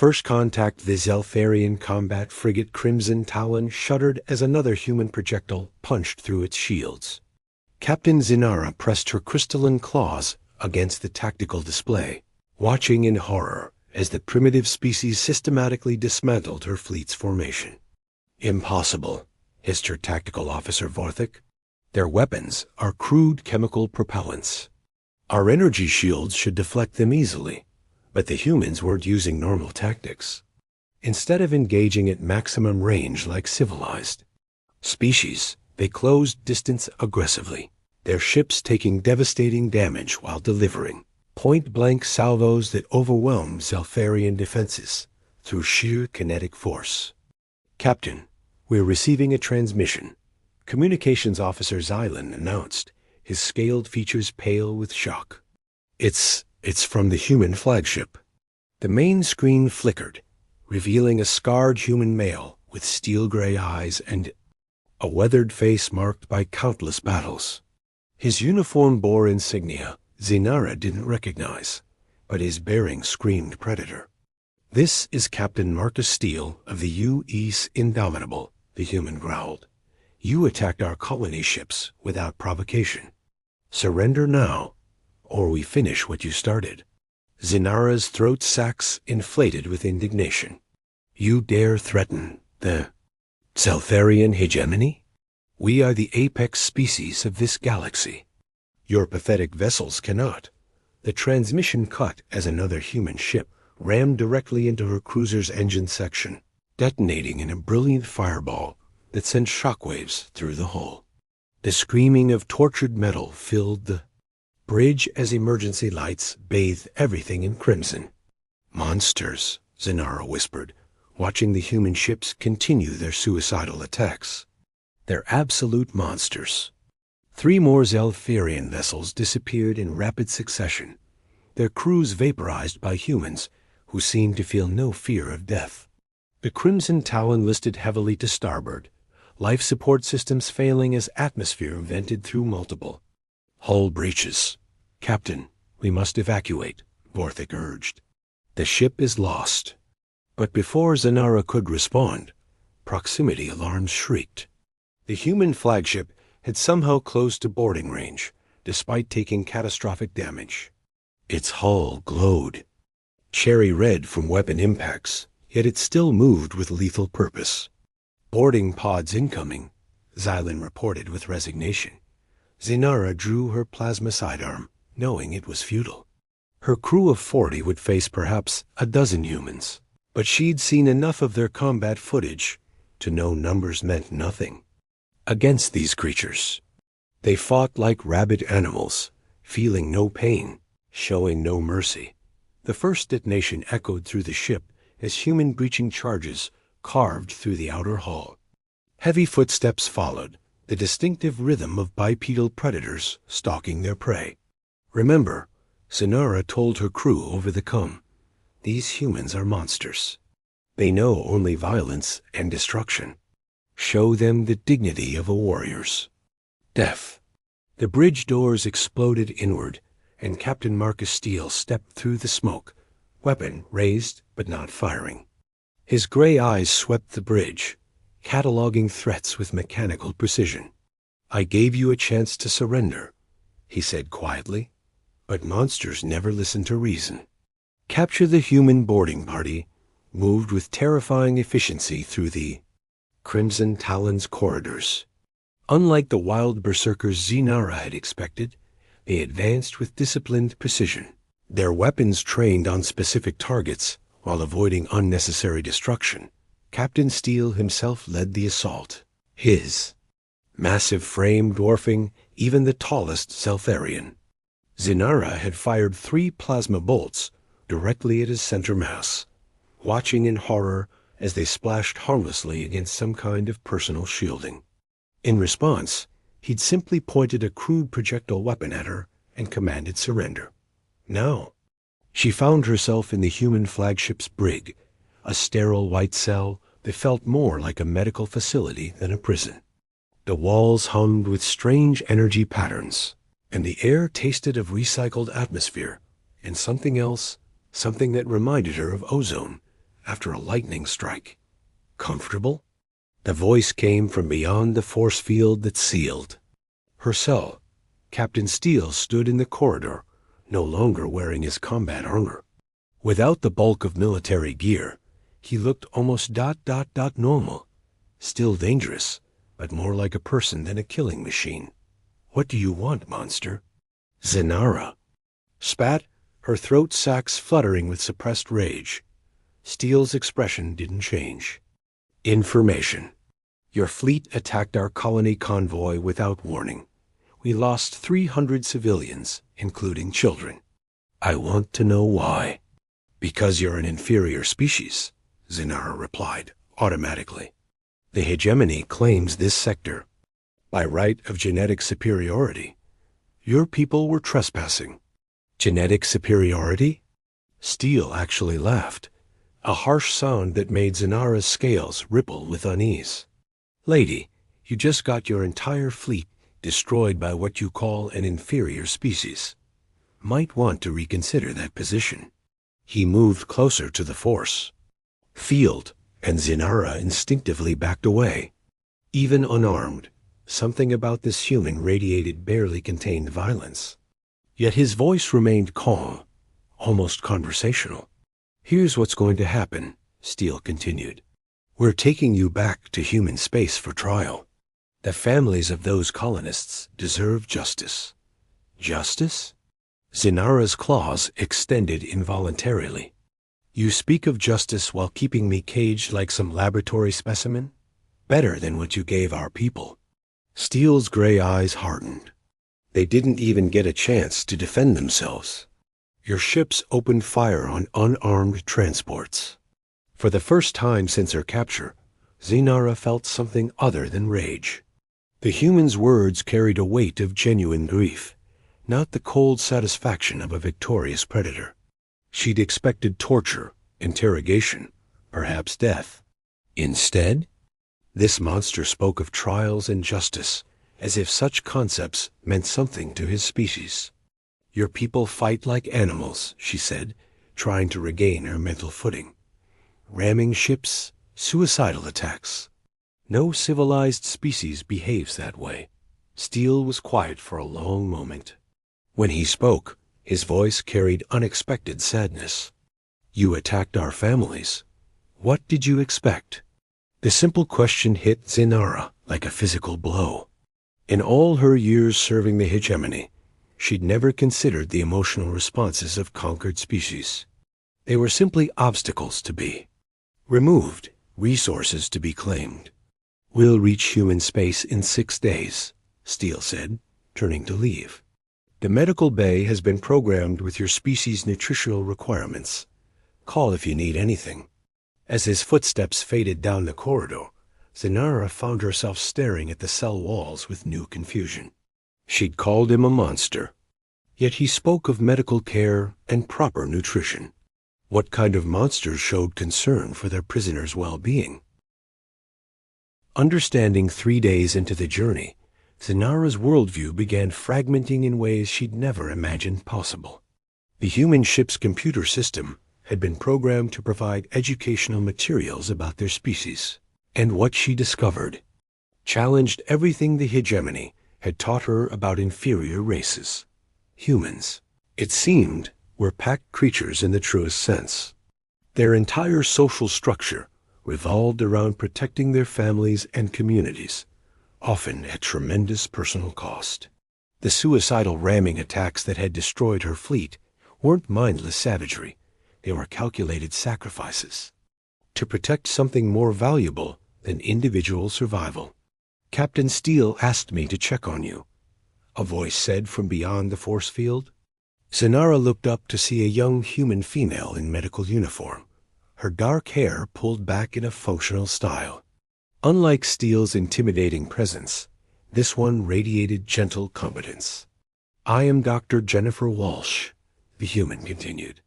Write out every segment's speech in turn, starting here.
first contact, the Zelfarian combat frigate Crimson Talon shuddered as another human projectile punched through its shields. Captain Zinara pressed her crystalline claws against the tactical display, watching in horror as the primitive species systematically dismantled her fleet's formation. "Impossible," hissed her tactical officer Vorthik. "Their weapons are crude chemical propellants. Our energy shields should deflect them easily, but the humans weren't using normal tactics. Instead of engaging at maximum range like civilized species, they closed distance aggressively, their ships taking devastating damage while delivering point-blank salvos that overwhelmed Zelfarian defenses through sheer kinetic force. "Captain, we're receiving a transmission," Communications Officer Xylan announced, his scaled features pale with shock. It's from the human flagship." The main screen flickered, revealing a scarred human male with steel-gray eyes and a weathered face marked by countless battles. His uniform bore insignia Zinara didn't recognize, but his bearing screamed predator. "This is Captain Marcus Steele of the U.E.'s Indomitable," the human growled. "You attacked our colony ships without provocation. Surrender now, or we finish what you started." Zinara's throat sacs inflated with indignation. "You dare threaten the Zelfarian hegemony? We are the apex species of this galaxy. Your pathetic vessels cannot." The transmission cut as another human ship rammed directly into her cruiser's engine section, detonating in a brilliant fireball that sent shockwaves through the hull. The screaming of tortured metal filled the bridge as emergency lights bathed everything in crimson. "Monsters," Zinara whispered, watching the human ships continue their suicidal attacks. "They're absolute monsters." 3 more Zelfarian vessels disappeared in rapid succession, their crews vaporized by humans who seemed to feel no fear of death. The Crimson Talon listed heavily to starboard, life support systems failing as atmosphere vented through multiple hull breaches. "Captain, we must evacuate," Vorthik urged. "The ship is lost." But before Zinara could respond, proximity alarms shrieked. The human flagship had somehow closed to boarding range, despite taking catastrophic damage. Its hull glowed cherry red from weapon impacts, yet it still moved with lethal purpose. "Boarding pods incoming," Xylan reported with resignation. Zinara drew her plasma sidearm, knowing it was futile. Her crew of 40 would face perhaps a dozen humans, but she'd seen enough of their combat footage to know numbers meant nothing against these creatures. They fought like rabid animals, feeling no pain, showing no mercy. The first detonation echoed through the ship as human breaching charges carved through the outer hull. Heavy footsteps followed, the distinctive rhythm of bipedal predators stalking their prey. "Remember," Zinara told her crew over the comm, "these humans are monsters. They know only violence and destruction. Show them the dignity of a warrior's death." The bridge doors exploded inward, and Captain Marcus Steele stepped through the smoke, weapon raised but not firing. His gray eyes swept the bridge, cataloging threats with mechanical precision. "I gave you a chance to surrender," he said quietly, "but monsters never listen to reason." Capture the human boarding party moved with terrifying efficiency through the Crimson Talon's corridors. Unlike the wild berserkers Zinara had expected, they advanced with disciplined precision, their weapons trained on specific targets while avoiding unnecessary destruction. Captain Steele himself led the assault, his massive frame dwarfing even the tallest Zelfarian. Zinara had fired 3 plasma bolts directly at his center mass, watching in horror as they splashed harmlessly against some kind of personal shielding. In response, he'd simply pointed a crude projectile weapon at her and commanded surrender. Now, she found herself in the human flagship's brig, a sterile white cell that felt more like a medical facility than a prison. The walls hummed with strange energy patterns, and the air tasted of recycled atmosphere and something else, something that reminded her of ozone, after a lightning strike. Comfortable? The voice came from beyond the force field that sealed her cell. Captain Steele stood in the corridor, no longer wearing his combat armor. Without the bulk of military gear, he looked almost normal. Still dangerous, but more like a person than a killing machine. What do you want, monster? Zenara spat, her throat sacs fluttering with suppressed rage. Steele's expression didn't change. Information. Your fleet attacked our colony convoy without warning. We lost 300 civilians, including children. I want to know why. Because you're an inferior species, Zenara replied, automatically. The hegemony claims this sector. By right of genetic superiority. Your people were trespassing. Genetic superiority? Steele actually laughed, a harsh sound that made Zenara's scales ripple with unease. Lady, you just got your entire fleet destroyed by what you call an inferior species. Might want to reconsider that position. He moved closer to the force field, and Zenara instinctively backed away. Even unarmed, something about this human radiated barely contained violence. Yet his voice remained calm, almost conversational. Here's what's going to happen, Steele continued. We're taking you back to human space for trial. The families of those colonists deserve justice. Justice? Zenara's claws extended involuntarily. You speak of justice while keeping me caged like some laboratory specimen? Better than what you gave our people. Steele's gray eyes hardened. They didn't even get a chance to defend themselves. Your ships opened fire on unarmed transports. For the first time since her capture, Zenara felt something other than rage. The human's words carried a weight of genuine grief, not the cold satisfaction of a victorious predator. She'd expected torture, interrogation, perhaps death. Instead, this monster spoke of trials and justice, as if such concepts meant something to his species. Your people fight like animals, she said, trying to regain her mental footing. Ramming ships, suicidal attacks. No civilized species behaves that way. Steele was quiet for a long moment. When he spoke, his voice carried unexpected sadness. You attacked our families. What did you expect? The simple question hit Zenara like a physical blow. In all her years serving the hegemony, she'd never considered the emotional responses of conquered species. They were simply obstacles to be removed, resources to be claimed. We'll reach human space in 6 days, Steele said, turning to leave. The medical bay has been programmed with your species' nutritional requirements. Call if you need anything. As his footsteps faded down the corridor, Zenara found herself staring at the cell walls with new confusion. She'd called him a monster. Yet he spoke of medical care and proper nutrition. What kind of monsters showed concern for their prisoners' well-being? Understanding 3 days into the journey, Zenara's worldview began fragmenting in ways she'd never imagined possible. The human ship's computer system had been programmed to provide educational materials about their species, and what she discovered challenged everything the hegemony had taught her about inferior races. Humans, it seemed, were pack creatures in the truest sense. Their entire social structure revolved around protecting their families and communities, often at tremendous personal cost. The suicidal ramming attacks that had destroyed her fleet weren't mindless savagery. They were calculated sacrifices to protect something more valuable than individual survival. Captain Steele asked me to check on you, a voice said from beyond the force field. Zenara looked up to see a young human female in medical uniform, her dark hair pulled back in a functional style. Unlike Steele's intimidating presence, this one radiated gentle competence. I am Dr. Jennifer Walsh, the human continued.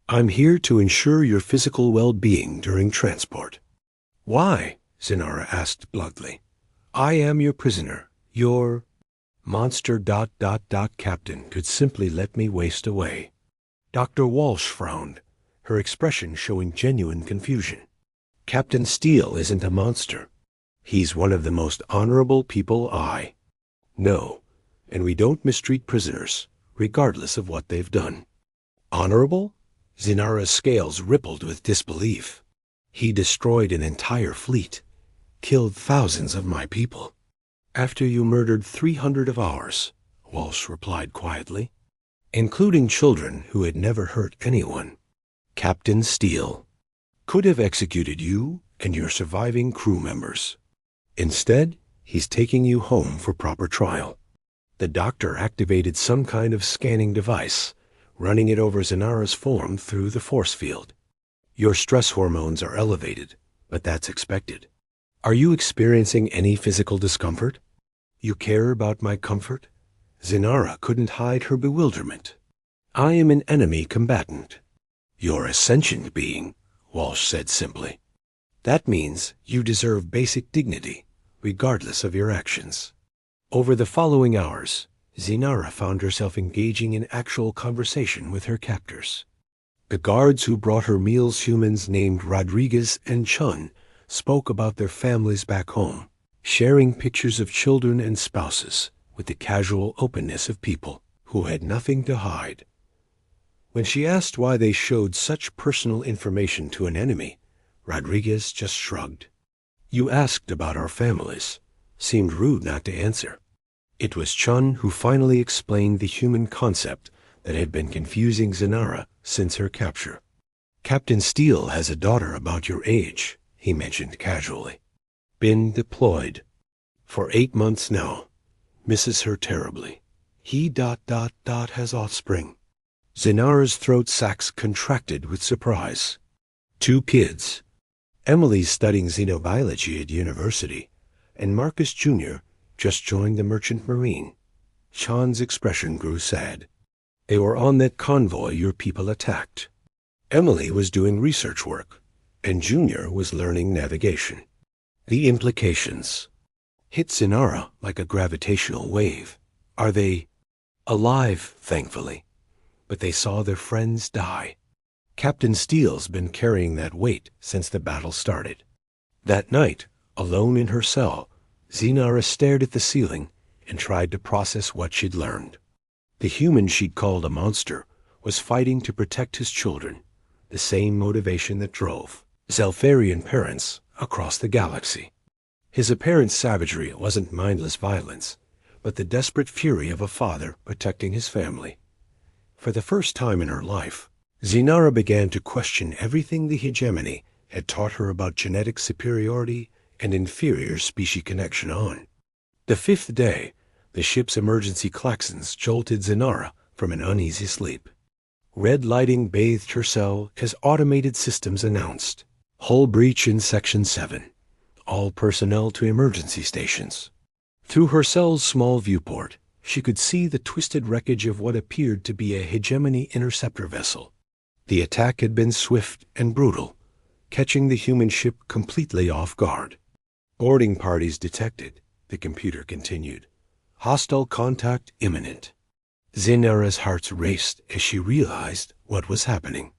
I'm here to ensure your physical well-being during transport. Why? Zenara asked bluntly. I am your prisoner. Your monster ... captain could simply let me waste away. Dr. Walsh frowned, her expression showing genuine confusion. Captain Steele isn't a monster. He's one of the most honorable people I know, and we don't mistreat prisoners, regardless of what they've done. Honorable? Zinara's scales rippled with disbelief. He destroyed an entire fleet, killed thousands of my people. After you murdered 300 of ours, Walsh replied quietly, including children who had never hurt anyone. Captain Steele could have executed you and your surviving crew members. Instead, he's taking you home for proper trial. The doctor activated some kind of scanning device, running it over Zinara's form through the force field. Your stress hormones are elevated, but that's expected. Are you experiencing any physical discomfort? You care about my comfort? Zinara couldn't hide her bewilderment. I am an enemy combatant. You're a sentient being, Walsh said simply. That means you deserve basic dignity, regardless of your actions. Over the following hours, Zinara found herself engaging in actual conversation with her captors. The guards who brought her meals, humans named Rodriguez and Chun, spoke about their families back home, sharing pictures of children and spouses with the casual openness of people who had nothing to hide. When she asked why they showed such personal information to an enemy, Rodriguez just shrugged. You asked about our families. Seemed rude not to answer. It was Chun who finally explained the human concept that had been confusing Zinara since her capture. Captain Steele has a daughter about your age, he mentioned casually. Been deployed. For 8 months now. Misses her terribly. He has offspring. Zinara's throat sacs contracted with surprise. 2 kids. Emily's studying xenobiology at university, and Marcus Jr. just joined the Merchant Marine. Sean's expression grew sad. They were on that convoy your people attacked. Emily was doing research work, and Junior was learning navigation. The implications hit Zinara like a gravitational wave. Are they alive, thankfully? But they saw their friends die. Captain Steele's been carrying that weight since the battle started. That night, alone in her cell, Zinara stared at the ceiling and tried to process what she'd learned. The human she'd called a monster was fighting to protect his children, the same motivation that drove Zelfarian parents across the galaxy. His apparent savagery wasn't mindless violence, but the desperate fury of a father protecting his family. For the first time in her life, Zinara began to question everything the hegemony had taught her about genetic superiority and inferior species connection on. The 5th day, the ship's emergency klaxons jolted Zinara from an uneasy sleep. Red lighting bathed her cell as automated systems announced, hull breach in Section 7. All personnel to emergency stations. Through her cell's small viewport, she could see the twisted wreckage of what appeared to be a hegemony interceptor vessel. The attack had been swift and brutal, catching the human ship completely off guard. Boarding parties detected, the computer continued. Hostile contact imminent. Zinara's heart raced as she realized what was happening.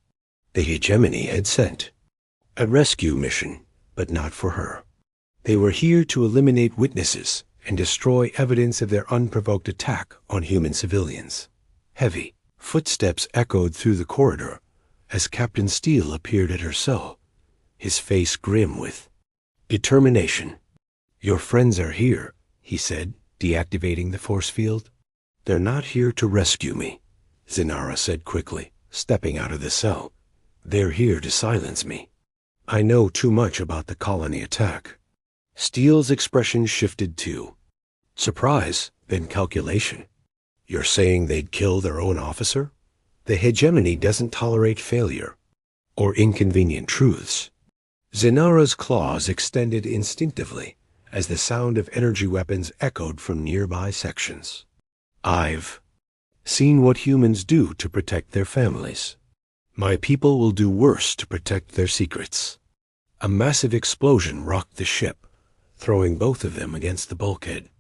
The hegemony had sent a rescue mission, but not for her. They were here to eliminate witnesses and destroy evidence of their unprovoked attack on human civilians. Heavy footsteps echoed through the corridor as Captain Steele appeared at her cell, his face grim with determination. Your friends are here, he said, deactivating the force field. They're not here to rescue me, Zinara said quickly, stepping out of the cell. They're here to silence me. I know too much about the colony attack. Steele's expression shifted to surprise, then calculation. You're saying they'd kill their own officer? The hegemony doesn't tolerate failure or inconvenient truths. Zinara's claws extended instinctively as the sound of energy weapons echoed from nearby sections. I've seen what humans do to protect their families. My people will do worse to protect their secrets. A massive explosion rocked the ship, throwing both of them against the bulkhead.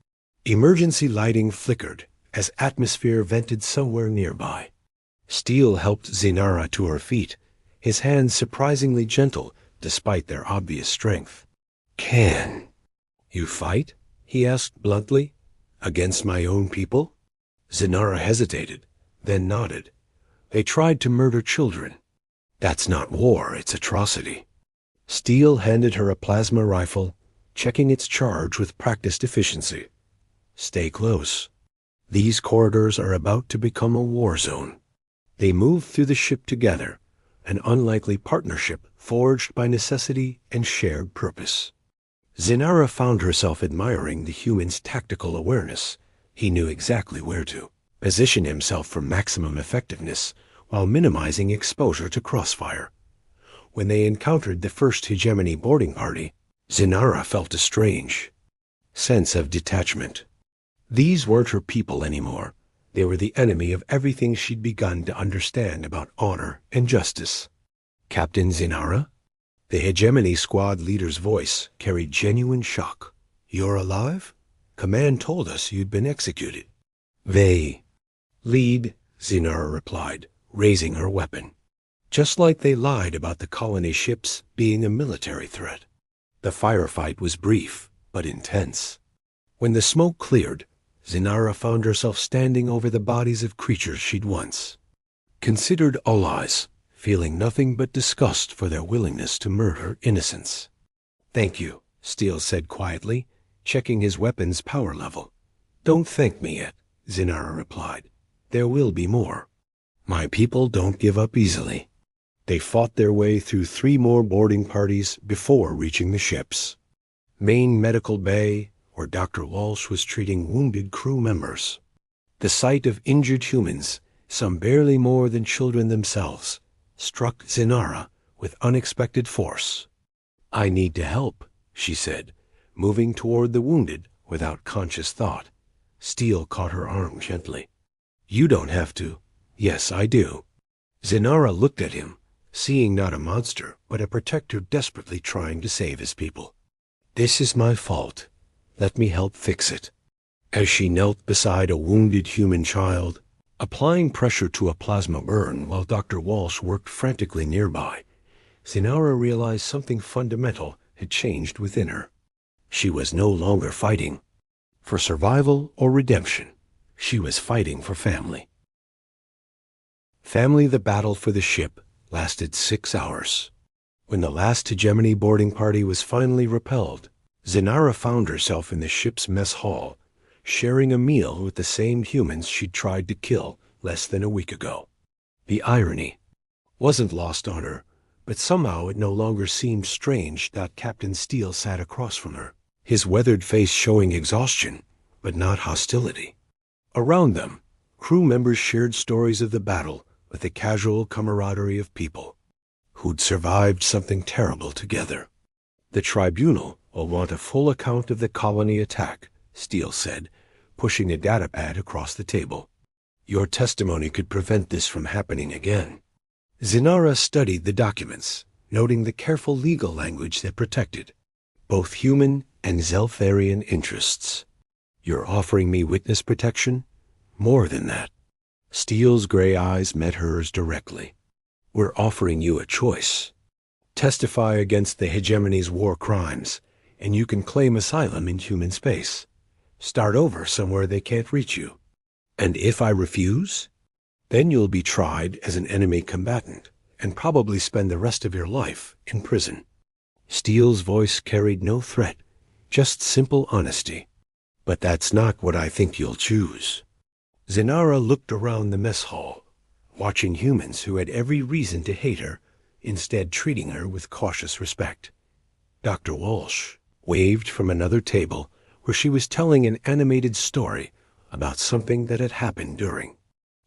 Emergency lighting flickered as atmosphere vented somewhere nearby. Steele helped Zinara to her feet his hands surprisingly gentle despite their obvious strength. "Can you fight?" he asked bluntly. "Against my own people?" Zinara hesitated, then nodded. "They tried to murder children. That's not war, it's atrocity." Steele handed her a plasma rifle, checking its charge with practiced efficiency. "Stay close. These corridors are about to become a war zone." They moved through the ship together, an unlikely partnership forged by necessity and shared purpose. Zinara found herself admiring the human's tactical awareness. He knew exactly where to position himself for maximum effectiveness while minimizing exposure to crossfire. When they encountered the first hegemony boarding party, Zinara felt a strange sense of detachment. These weren't her people anymore. They were the enemy of everything she'd begun to understand about honor and justice. "Captain Zinara?" The hegemony squad leader's voice carried genuine shock. "You're alive? Command told us you'd been executed." "They lead," Zinara replied, raising her weapon. Just like they lied about the colony ships being a military threat. The firefight was brief, but intense. When the smoke cleared, Zinara found herself standing over the bodies of creatures she'd once considered allies, feeling nothing but disgust for their willingness to murder innocents. "Thank you," Steele said quietly, checking his weapon's power level. "Don't thank me yet," Zinara replied. "There will be more. My people don't give up easily." They fought their way through 3 more boarding parties before reaching the ships. Main Medical Bay, where Dr. Walsh was treating wounded crew members. The sight of injured humans, some barely more than children themselves, struck Zinara with unexpected force. "I need to help," she said, moving toward the wounded without conscious thought. Steele caught her arm gently. "You don't have to." "Yes, I do." Zinara looked at him, seeing not a monster, but a protector desperately trying to save his people. "This is my fault. Let me help fix it." As she knelt beside a wounded human child, applying pressure to a plasma burn while Dr. Walsh worked frantically nearby, Zinara realized something fundamental had changed within her. She was no longer fighting for survival or redemption. She was fighting for family. The battle for the ship lasted 6 hours. When the last hegemony boarding party was finally repelled, Zinara found herself in the ship's mess hall, sharing a meal with the same humans she'd tried to kill less than a week ago. The irony wasn't lost on her, but somehow it no longer seemed strange that Captain Steele sat across from her, his weathered face showing exhaustion, but not hostility. Around them, crew members shared stories of the battle with the casual camaraderie of people who'd survived something terrible together. "The tribunal will want a full account of the colony attack," Steele said, pushing a datapad across the table. "Your testimony could prevent this from happening again." Zinara studied the documents, noting the careful legal language that protected both human and Zelfarian interests. "You're offering me witness protection? More than that." Steele's gray eyes met hers directly. "We're offering you a choice. Testify against the hegemony's war crimes, and you can claim asylum in human space. Start over somewhere they can't reach you. And if I refuse, then you'll be tried as an enemy combatant and probably spend the rest of your life in prison." Steele's voice carried no threat, just simple honesty. "But that's not what I think you'll choose." Zinara looked around the mess hall, watching humans who had every reason to hate her, instead treating her with cautious respect. Dr. Walsh waved from another table where she was telling an animated story about something that had happened during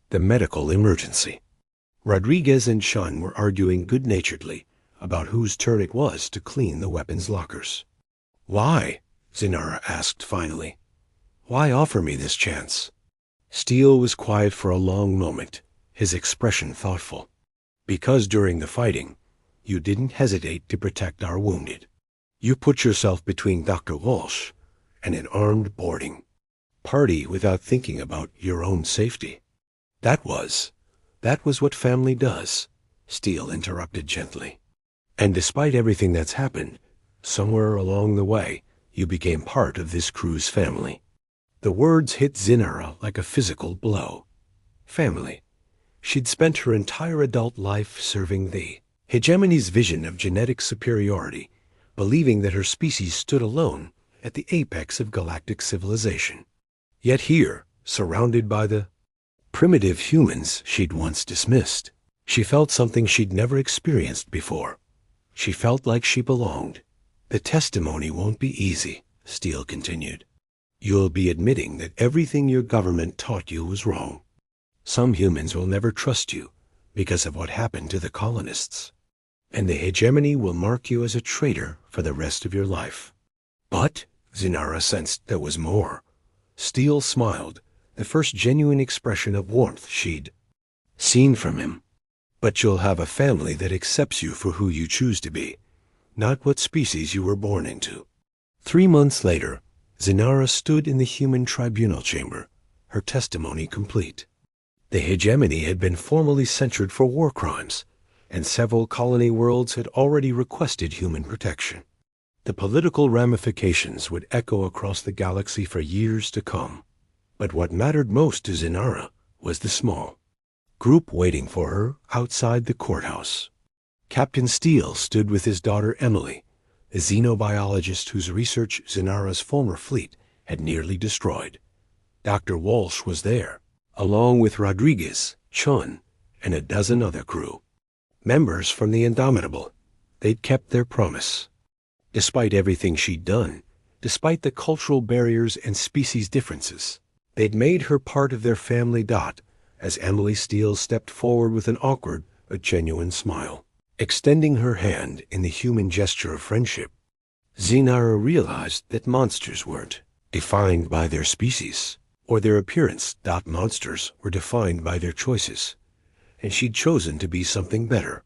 the medical emergency. Rodriguez and Chun were arguing good-naturedly about whose turn it was to clean the weapons lockers. "Why?" Zinara asked finally. "Why offer me this chance?" Steele was quiet for a long moment, his expression thoughtful. "Because during the fighting, you didn't hesitate to protect our wounded. You put yourself between Dr. Walsh and an armed boarding party without thinking about your own safety. That was what family does. Steele interrupted gently. And despite everything that's happened, somewhere along the way, you became part of this crew's family. The words hit Zinara like a physical blow. Family. She'd spent her entire adult life serving the hegemony's vision of genetic superiority, believing that her species stood alone at the apex of galactic civilization. Yet here, surrounded by the primitive humans she'd once dismissed, she felt something she'd never experienced before. She felt like she belonged. The testimony won't be easy, Steele continued. You'll be admitting that everything your government taught you was wrong. Some humans will never trust you because of what happened to the colonists. And the hegemony will mark you as a traitor for the rest of your life. But Zinara sensed there was more. Steele smiled, the first genuine expression of warmth she'd seen from him. But you'll have a family that accepts you for who you choose to be, not what species you were born into. 3 months later, Zinara stood in the human tribunal chamber, her testimony complete. The hegemony had been formally censured for war crimes, and several colony worlds had already requested human protection. The political ramifications would echo across the galaxy for years to come. But what mattered most to Zinara was the small group waiting for her outside the courthouse. Captain Steele stood with his daughter Emily, a xenobiologist whose research Zinara's former fleet had nearly destroyed. Dr. Walsh was there, along with Rodriguez, Chun, and a dozen other crew. Members from the Indomitable. They'd kept their promise. Despite everything she'd done, despite the cultural barriers and species differences, they'd made her part of their family. As Emily Steele stepped forward with an awkward but genuine smile, extending her hand in the human gesture of friendship, Zinara realized that monsters weren't defined by their species or their appearance. Monsters were defined by their choices, and she'd chosen to be something better.